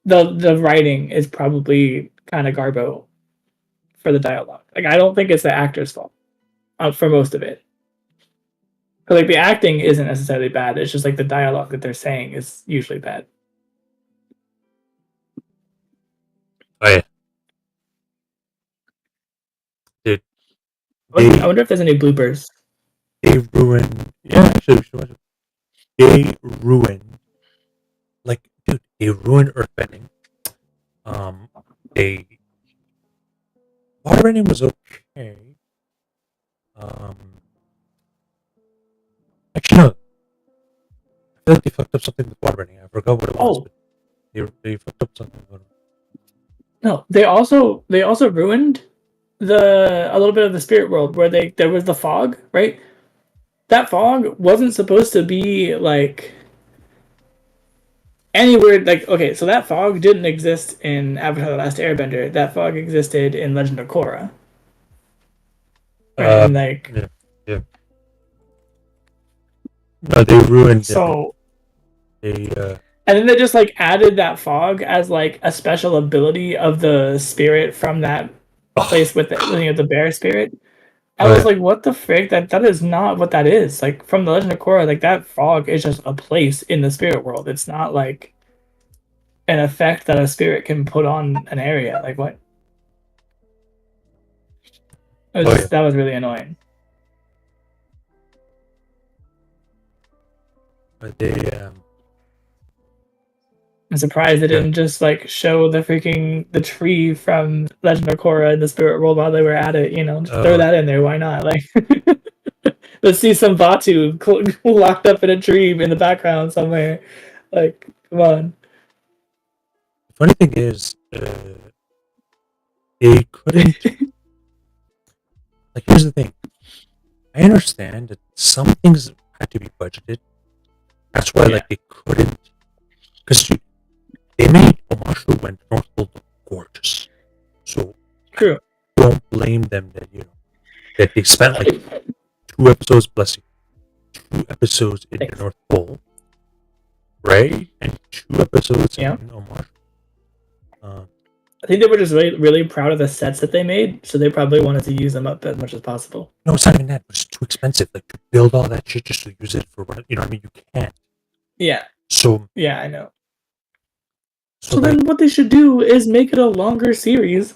the writing is probably kind of garbo for the dialogue. Like I don't think it's the actor's fault for most of it. But like the acting isn't necessarily bad. It's just like the dialogue that they're saying is usually bad. Oh yeah, dude. I wonder if there's any bloopers. They ruin. Yeah, actually, we should watch it. They ruin. Like, dude, they ruin earthbending. They waterbending was okay. Um, actually, no. I feel like they fucked up something with waterbending. I forgot what it was, but they fucked up something. No, they also ruined a little bit of the spirit world where there was the fog, right? That fog wasn't supposed to be like anywhere. Like okay, so that fog didn't exist in Avatar: The Last Airbender. That fog existed in Legend of Korra, right? And like Yeah, yeah. No, they ruined so. They And then they just like added that fog as like a special ability of the spirit from that place with the bear spirit. I was like, what the frick? That is not what that is. Like from the Legend of Korra, like that fog is just a place in the spirit world. It's not like an effect that a spirit can put on an area. Like what? That was really annoying. But they I'm surprised they didn't just like show the tree from Legend of Korra in the spirit world while they were at it. You know, just throw that in there. Why not? Like, let's see some Batu locked up in a tree in the background somewhere. Like, come on. The funny thing is, they couldn't. Like, here's the thing. I understand that some things had to be budgeted. That's why, like, they couldn't. Because they made Omashu when North Pole look gorgeous. So, true. I don't blame them that, that they spent like 2 episodes, bless you, 2 episodes in the North Pole, right? And 2 episodes in Omashu. I think they were just really, really proud of the sets that they made, so they probably wanted to use them up as much as possible. No, it's not even that. It's too expensive. Like to build all that shit just to use it for what you know. What I mean, you can't. Yeah. So yeah, I know. So then, what they should do is make it a longer series,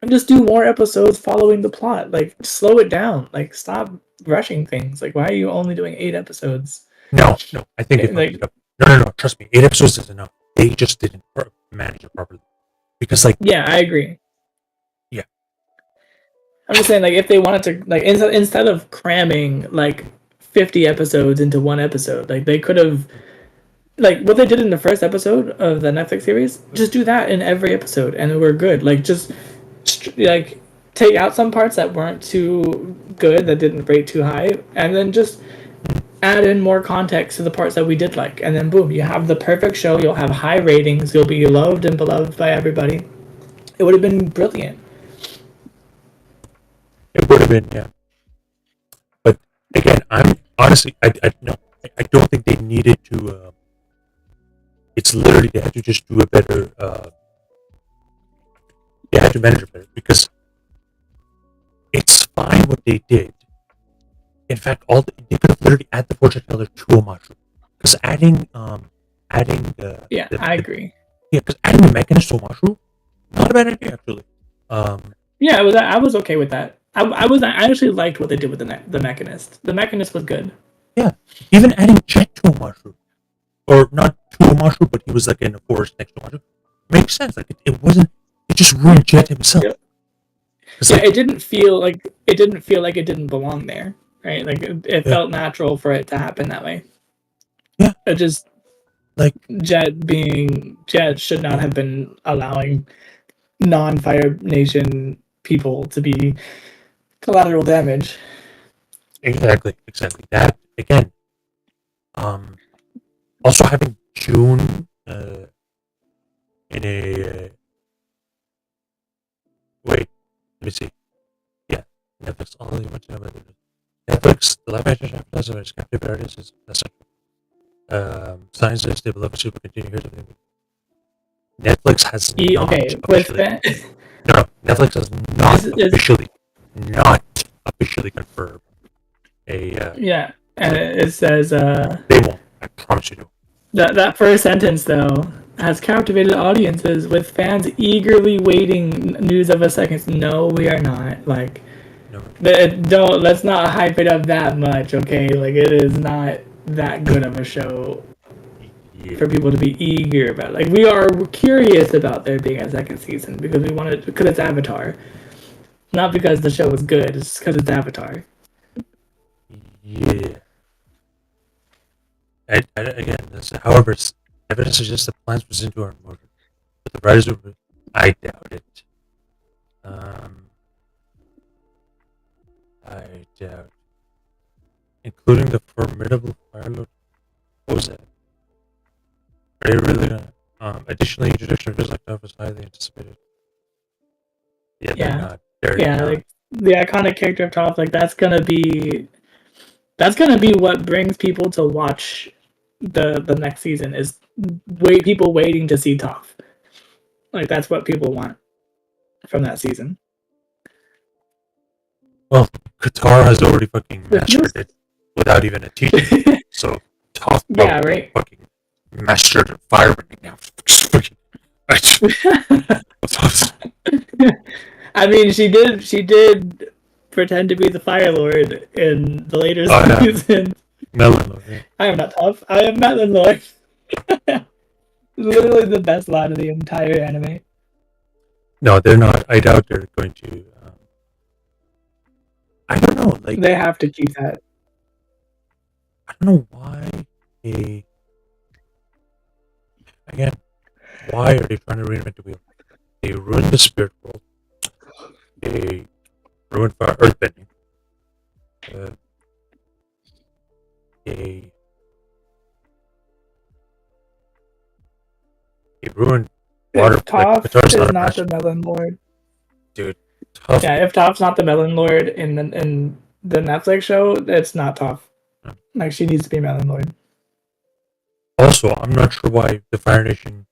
and just do more episodes following the plot. Like slow it down. Like stop rushing things. Like why are you only doing 8 episodes? No, I think they fucked it up. No. Trust me, 8 episodes is enough. They just didn't manage it properly. Because yeah, I agree. Yeah, I'm just saying if they wanted to instead of cramming 50 episodes into one episode, they could have what they did in the first episode of the Netflix series, just do that in every episode and we're good. Just take out some parts that weren't too good, that didn't rate too high, and then just add in more context to the parts that we did like, and then boom, you have the perfect show. You'll have high ratings. You'll be loved and beloved by everybody. It would have been brilliant. It would have been, yeah. But again, I'm honestly, I don't think they needed to. It's literally they had to just do a better. They had to manage it better because it's fine what they did. In fact, they could have literally added the fortune teller to Omashu. Because adding the I agree. Yeah, because adding the mechanist to Omashu, not a bad idea actually. Yeah, I was okay with that. I actually liked what they did with the mechanist. The mechanist was good. Yeah, even adding Jet to Omashu, or not to Omashu, but he was in the forest next to Omashu, makes sense. It wasn't. It just ruined Jet himself. Yeah, it didn't feel like it didn't belong there. Right, it felt natural for it to happen that way. Yeah, it just Jet should not have been allowing non-Fire Nation people to be collateral damage. Exactly. That again, Also having June in a wait, let me see. Yeah, Netflix. All you want to know about Netflix. The live action advertising of Captive Paradise is signs that stable level super continue. Here's everything. Netflix has not officially. No, Netflix has not officially confirmed a. Yeah, and it says they won't. I promise you. That first sentence though has captivated audiences with fans eagerly waiting news of a second. No, we are not. Like, no. Let's not hype it up that much, okay? Like, it is not that good of a show for people to be eager about. Like, we're curious about there being a second season because because it's Avatar, not because the show was good. It's because it's Avatar. Yeah. Again, however, evidence suggests the plans presented to our motor, but the writers will. I doubt it. I doubt. Including the formidable firelord. What was that? Are they really gonna? Additionally, introduction of just like that was highly anticipated. Yeah, they're not. Like the iconic character of Toph, like that's gonna be what brings people to watch the next season is people waiting to see Toph. Like that's what people want from that season. Well, Qatar has already fucking mastered it without even a teacher. So Toph right. fucking mastered firebending now. I mean, she did pretend to be the Fire Lord in the later season. Melon Lord. Yeah. I am not tough. I am Melon Lord. Literally the best line of the entire anime. No, they're not. I doubt they're going to. I don't know. Like they have to keep that. I don't know why why are they trying to reinvent the wheel? They ruined the spirit world. They ruined earthbending. They ruined water. Toph is not the Melon Lord. Dude, Toph. Yeah, if Toph's not the Melon Lord in the Netflix show, it's not Toph. Like, she needs to be Melon Lord. Also, I'm not sure why the Fire Nation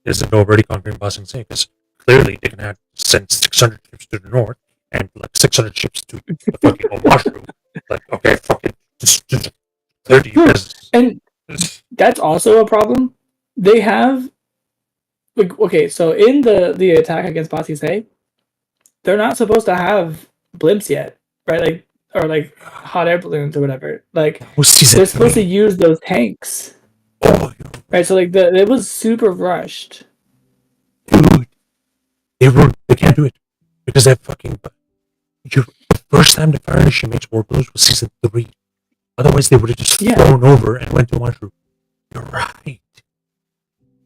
isn't already conquering Ba Sing Se, because clearly they can have send 600 ships to the north and like 600 ships to the fucking Omashu. Like, okay, fucking just clearly you guys. And that's also a problem. They have like, okay, so in the attack against Ba Sing Se, they're not supposed to have blimps yet, right? Like, or like hot air balloons or whatever. Like, they're supposed to use those tanks. Oh, right, so like it was super rushed. Dude, they can't do it because that fucking. The first time the Fire Nation makes war balloons was season 3. Otherwise, they would have just flown over and went to Mushroom. You're right.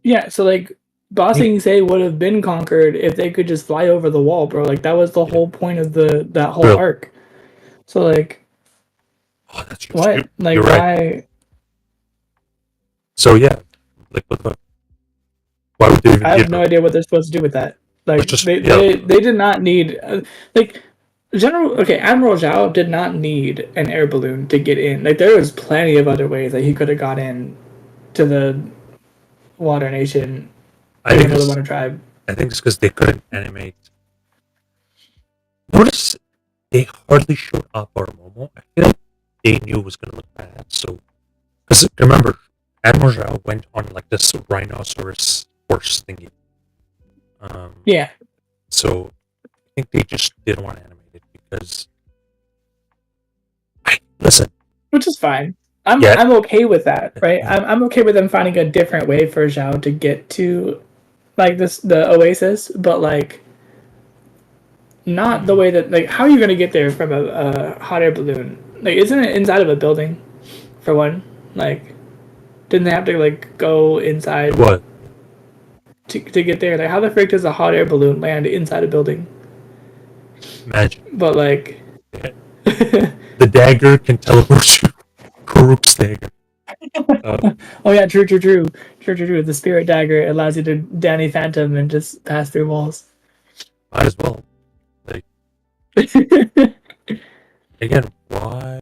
Yeah, so like Ba Sing Se would have been conquered if they could just fly over the wall, bro. Like that was the whole point of that whole arc. So like, that's what? Like, you're why? Right. So yeah, like what the fuck? Why would they even? I have no idea what they're supposed to do with that. Like they did not need like Admiral Zhao did not need an air balloon to get in. Like there was plenty of other ways that he could have got in to the Water Nation. I think the Water Tribe. I think it's because they couldn't animate. Notice they hardly showed up or Momo. I feel like they knew it was gonna look bad. So, because remember, Admiral Zhao went on like this rhinoceros horse thingy. Yeah. So I think they just didn't want to animate it because. Listen. Which is fine. I'm okay with that, right? I'm okay with them finding a different way for Zhao to get to, like the Oasis, but like. Not the way that, like, how are you going to get there from a hot air balloon? Like, isn't it inside of a building, for one? Like, didn't they have to, like, go inside? What? To get there? Like, how the frick does a hot air balloon land inside a building? Magic. But, like... The dagger can teleport you. Karuk's dagger. Oh yeah, true. The spirit dagger allows you to Danny Phantom and just pass through walls. Might as well. Like again, why?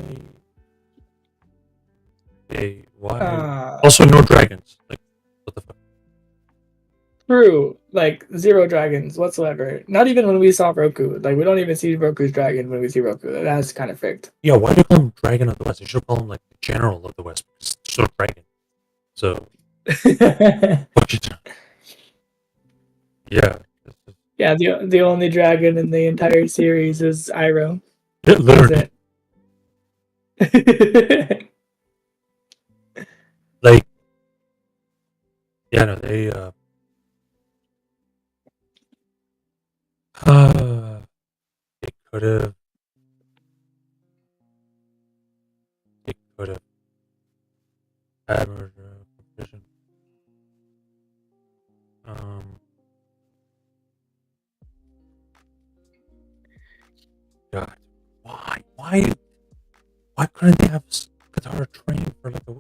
Why? uh, Also, no dragons. Like what the fuck? True. Like zero dragons whatsoever. Not even when we saw Roku. Like we don't even see Roku's dragon when we see Roku. That's kind of fricked. Yeah, why do you call him Dragon of the West? You should call him like the General of the West because it's still dragon. So what you yeah, Yeah, the only dragon in the entire series is Iroh. That's literally it. like yeah, no, uh they could have they could have had more competition. Um, God, why couldn't they have Katara train for like a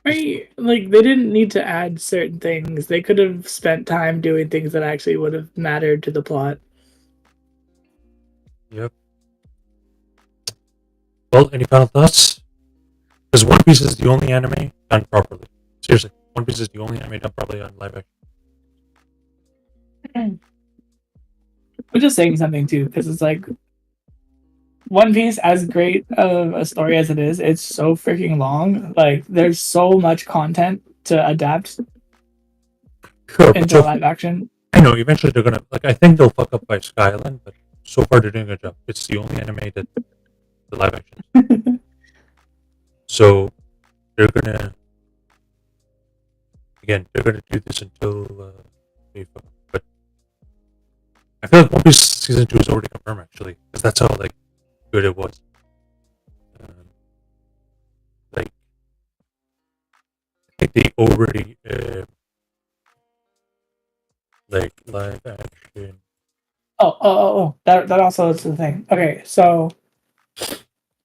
Right? Like they didn't need to add certain things. They could have spent time doing things that actually would have mattered to the plot. Yep. Well, any final thoughts? Because One Piece is the only anime done properly. Seriously, One Piece is the only anime done properly on live I'm just saying something too, because it's like One Piece, as great of a story as it is, it's so freaking long. Like there's so much content to adapt Sure, but into so live action. I know eventually they're gonna like. I think they'll fuck up by Skyline, but so far they're doing a good job. It's the only anime that the live action. So they're gonna they're gonna do this until they fuck up. But I feel like One Piece season 2 is already confirmed actually, because that's how like good it was. Um, like I think they already like live action. That also is the thing. Okay, so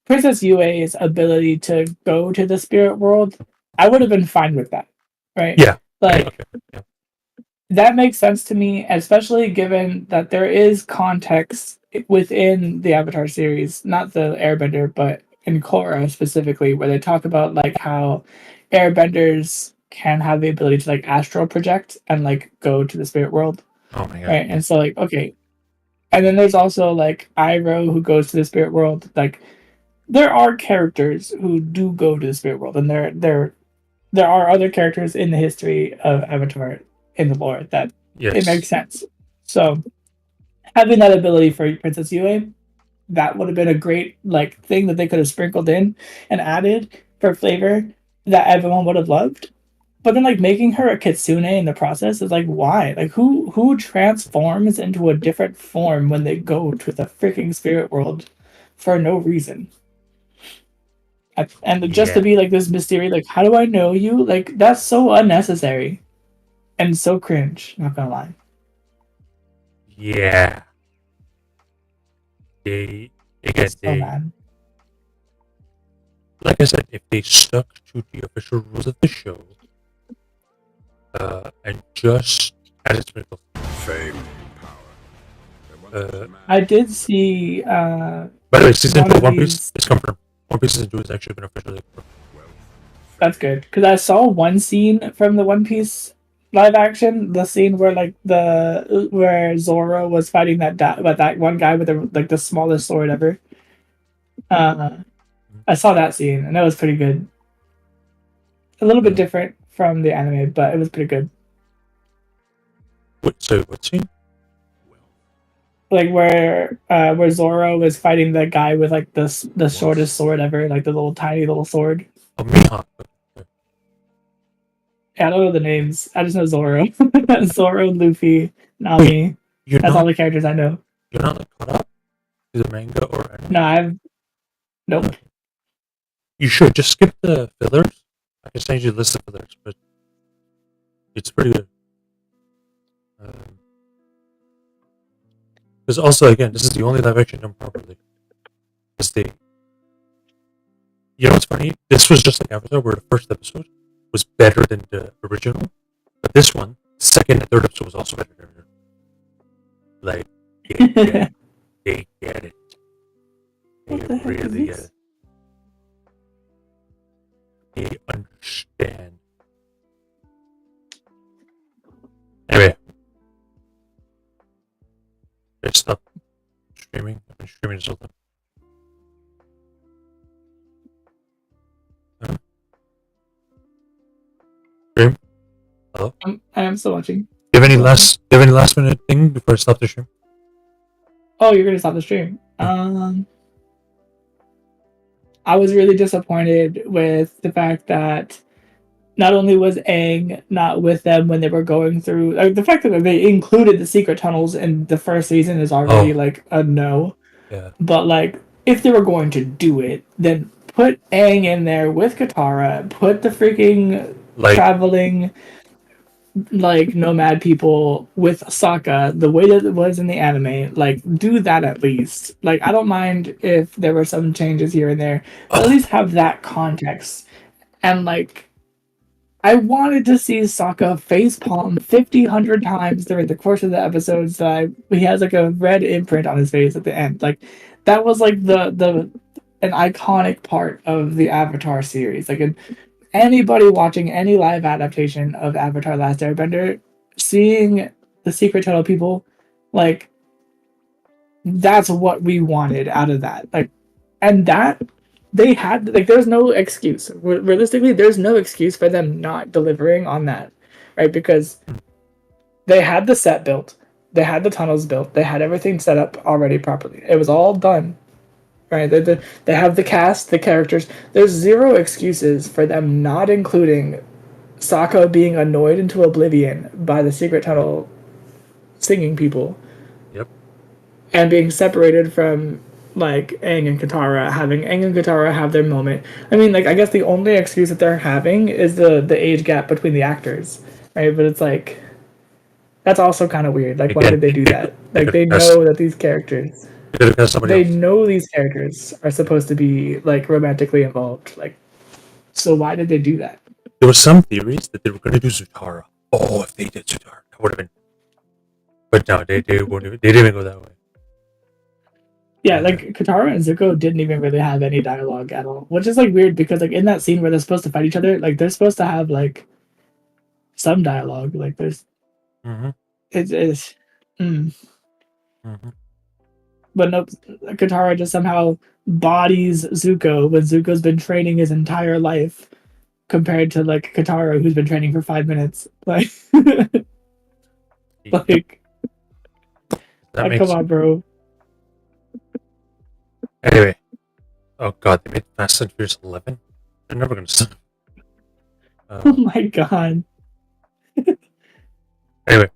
Princess Yue's ability to go to the spirit world, I would have been fine with that, right? Yeah. Like Okay. Yeah. that makes sense to me, especially given that there is context within the Avatar series, not the Airbender, but in Korra specifically, where they talk about like how Airbenders can have the ability to like astral project and like go to the spirit world, Oh my god. right? Yeah. And so like okay, and then there's also like Iroh who goes to the spirit world. Like there are characters who do go to the spirit world, and there are other characters in the history of Avatar in the lore that it Yes. makes sense. So having that ability for Princess Yue, that would have been a great like thing that they could have sprinkled in and added for flavor that everyone would have loved. But then like making her a kitsune in the process is like why? Like who transforms into a different form when they go to the freaking spirit world for no reason? And just to Yeah. be like this mysterious, like how do I know you? Like that's so unnecessary and so cringe. Not gonna lie. Yeah. They again So they mad. like I said, if they stuck to the official rules of the show, and just added sprinkles. Fame, power. I did see By the way, season one 2 of of One Piece these. is confirmed. One Piece season 2 has actually been officially confirmed. That's good because I saw one scene from the One Piece live action. The scene where like the where Zoro was fighting that one guy with like the smallest sword ever. Uh, I saw that scene and that was pretty good. A little bit different from the anime, but it was pretty good. What scene? Like where Zoro was fighting the guy with like the shortest sword ever, like the little tiny little sword. Oh, Mihawk. Yeah, I don't know the names. I just know Zoro. Zoro, Luffy, Wait, Nami. you're That's all not the characters I know. you're not like caught up to the manga or anime? No, I've nope. You should just skip the fillers. I can send you a list of fillers, but it's pretty good. Because also, again, this is the only live action done properly. Because they You know what's funny? This was just like Avatar, where the first episode was better than the original, but this one, second and third episode was also better than the original. Like they get it. They get it. They What the heck is really get this? it. They understand. Anyway, I stopped streaming. I've been streaming this whole time. Stream? Hello? I am still watching. Do you have any last minute thing before I stop the stream? Oh, you're gonna stop the stream. I was really disappointed with the fact that not only was Aang not with them when they were going through, like, the fact that they included the secret tunnels in the first season is already like a no. Yeah. But like, if they were going to do it, then put Aang in there with Katara. Put the freaking traveling like nomad people with Sokka the way that it was in the anime. Like, do that at least. Like, I don't mind if there were some changes here and there, but at least have that context. And like, I wanted to see Sokka facepalm 100 times during the course of the episodes. That he has like a red imprint on his face at the end. Like, that was like the an iconic part of the Avatar series. Like, anybody watching any live adaptation of Avatar: Last Airbender, seeing the secret tunnel people, like, that's what we wanted out of that. Like, and that they had, like, there's no excuse. Realistically, there's no excuse for them not delivering on that, right? Because they had the set built, they had the tunnels built, they had everything set up already properly. It was all done, right? They have the cast, the characters. There's zero excuses for them not including Sokka being annoyed into oblivion by the secret tunnel singing people. Yep. And being separated from like Aang and Katara, having Aang and Katara have their moment. I mean, like, I guess the only excuse that they're having is the age gap between the actors, right? But it's like, that's also kind of weird. Like, why did they do that? Like, they know that these characters, they know these characters are supposed to be like romantically involved. Like, so why did they do that? There were some theories that they were going to do Zutara. Oh, if they did Zutara, that would have been. But no, they didn't even go that way. Yeah, like, Katara and Zuko didn't even really have any dialogue at all, which is like weird because like in that scene where they're supposed to fight each other, like they're supposed to have like some dialogue. Like, there's, it's. But nope, Katara just somehow bodies Zuko when Zuko's been training his entire life, compared to like Katara who's been training for 5 minutes. Like, like, come on, bro. Anyway, oh god, they made Fast and Furious 11. They're never gonna stop. Oh my god. Anyway,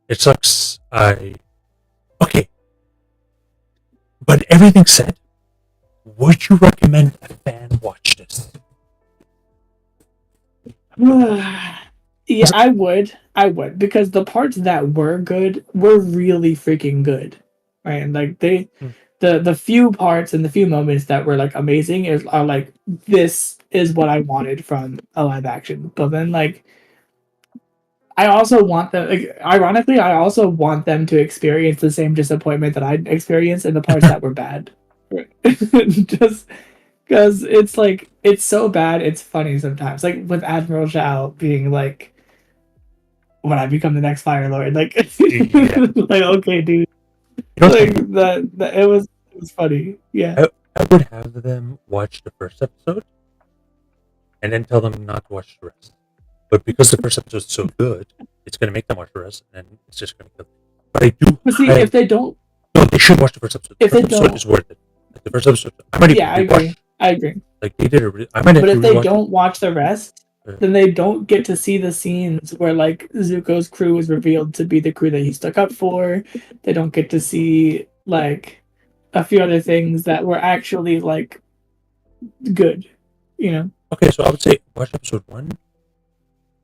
it sucks. Okay. But everything said, would you recommend a fan watch this? Yeah, I would, because the parts that were good were really freaking good, right? And like, the few parts and the few moments that were like amazing are like, this is what I wanted from a live action. But then like, I also want them, like, ironically, I also want them to experience the same disappointment that I experienced in the parts that were bad. Just because it's like, it's so bad, it's funny sometimes. Like with Admiral Zhao being like, when I become the next Fire Lord, like, like, okay, dude. Like, that it was funny. Yeah. I would have them watch the first episode and then tell them not to watch the rest. But because the first episode is so good, it's going to make them watch the rest, and then it's just going to kill them. But I do. But see, if they don't, no, they should watch the first episode. If the first episode is worth it. Like, the first episode, I might even I agree. Like, they did I might. But if they don't watch the rest, then they don't get to see the scenes where like Zuko's crew is revealed to be the crew that he stuck up for. They don't get to see like a few other things that were actually like good, you know. Okay, so I would say watch episode 1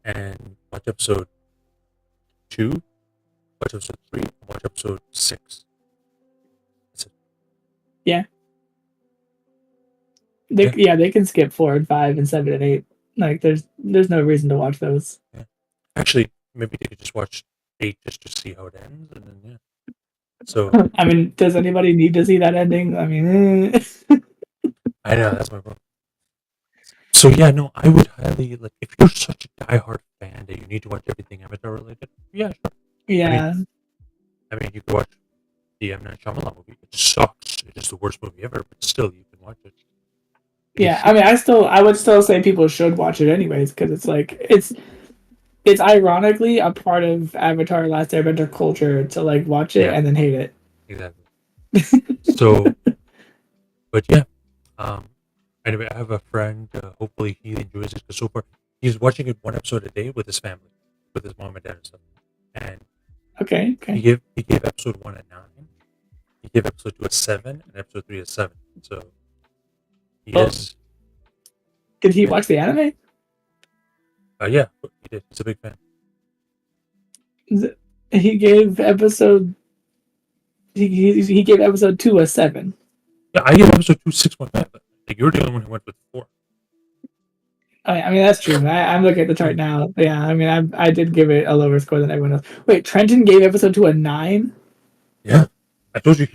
and watch episode 2, watch episode 3, and watch episode 6. That's it. Yeah. They can skip 4 and 5 and 7 and 8. Like there's no reason to watch those. Yeah. Actually, maybe they could just watch 8 just to see how it ends, and then yeah. So I mean, does anybody need to see that ending? I mean, I know that's my problem. So yeah, no, I would highly like if you're such a diehard fan that you need to watch everything Avatar related. Yeah, sure. yeah. I mean, you could watch the M Night Shyamalan movie. It sucks. It's just the worst movie ever, but still, you can watch it. Yeah, If I mean, I would still say people should watch it anyways because it's like it's ironically a part of Avatar: Last Airbender culture to like watch it yeah, and then hate it. exactly. So, but yeah, um, anyway, I have a friend. Hopefully, he enjoys it because so far he's watching it one episode a day with his family, with his mom and dad and stuff. And Okay, he okay. gave episode 1 a 9. He gave episode 2 a 7, and episode 3 a 7. So he Well, is. did he watch the anime? Yeah, he did. He's a big fan. He gave episode he gave episode 2 a 7. Yeah, I gave episode 2 6.5. Like you're the only one who went with 4. I mean that's true. I'm looking at the chart now. Yeah, I mean I did give it a lower score than everyone else. Wait, Trenton gave episode 2 a 9. Yeah, I told you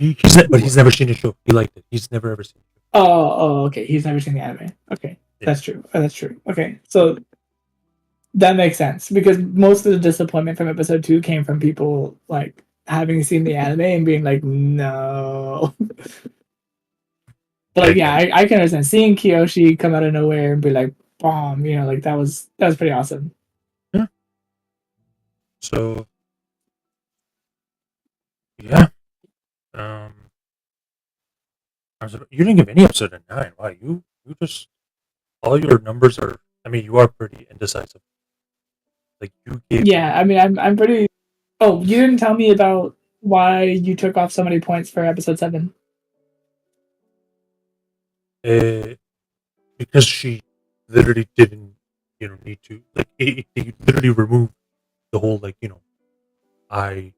but he's never seen the show. He liked it. He's never ever seen it. Okay. He's never seen the anime. Okay, Yeah. that's true. That's true. Okay, so that makes sense because most of the disappointment from episode 2 came from people like having seen the anime and being like, no. But like, yeah, I can understand seeing Kiyoshi come out of nowhere and be like, bomb. You know, like that was pretty awesome. Yeah. So yeah, um, you didn't give any episode a 9. Wow, you just all your numbers are. I mean, you are pretty indecisive. Like you gave. Yeah, I mean, I'm pretty. Oh, you didn't tell me about why you took off so many points for episode 7. Because she literally didn't, need to like it literally removed the whole like I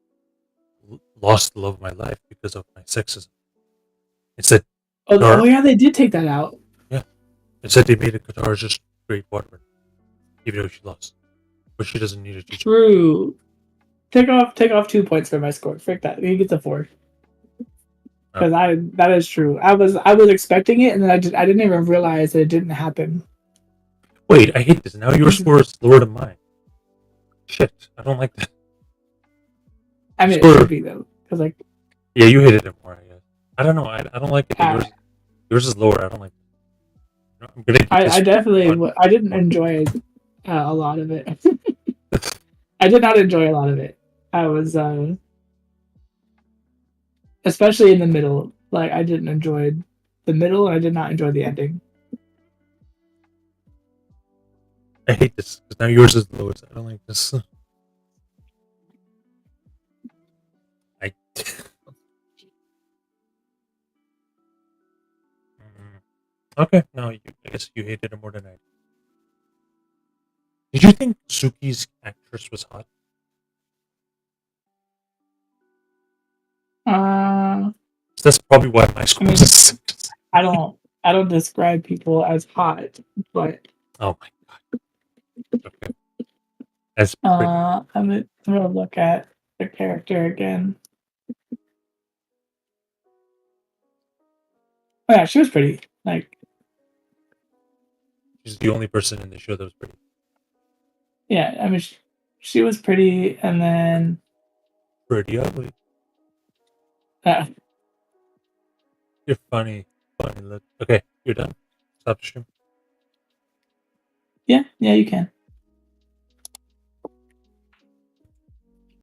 lost the love of my life because of my sexism. Instead, Oh yeah, they did take that out. yeah, instead they made a Qatar just great waterman, even though she lost, but she doesn't need a teacher. True. Take off 2 points for my score. Frick that. He gets a 4. Because that is true. I was expecting it, and then I didn't even realize that it didn't happen. Wait, I hate this. Now your score is lower than mine. Shit, I don't like that. I mean, it should be though, because like. Yeah, you hated it more. I guess. I don't know. I don't like it. Yours is lower. I don't like it. I'm gonna. I definitely. I didn't enjoy a lot of it. I did not enjoy a lot of it. I was especially in the middle. Like I didn't enjoy the middle, and I did not enjoy the ending. I hate this because now yours is the lowest. I don't like this. I. Okay, no, I guess you hated it more than I did. Did you think Suki's actress was hot? That's probably why my score was a 6. I don't describe people as hot, but oh my god. Okay. That's pretty. I'm gonna look at the character again. Oh yeah, she was pretty. Like She's the only person in the show that was pretty. yeah, I mean she was pretty, and then Pretty ugly. You're funny. Funny look. Okay, you're done. Stop the stream. Yeah, you can.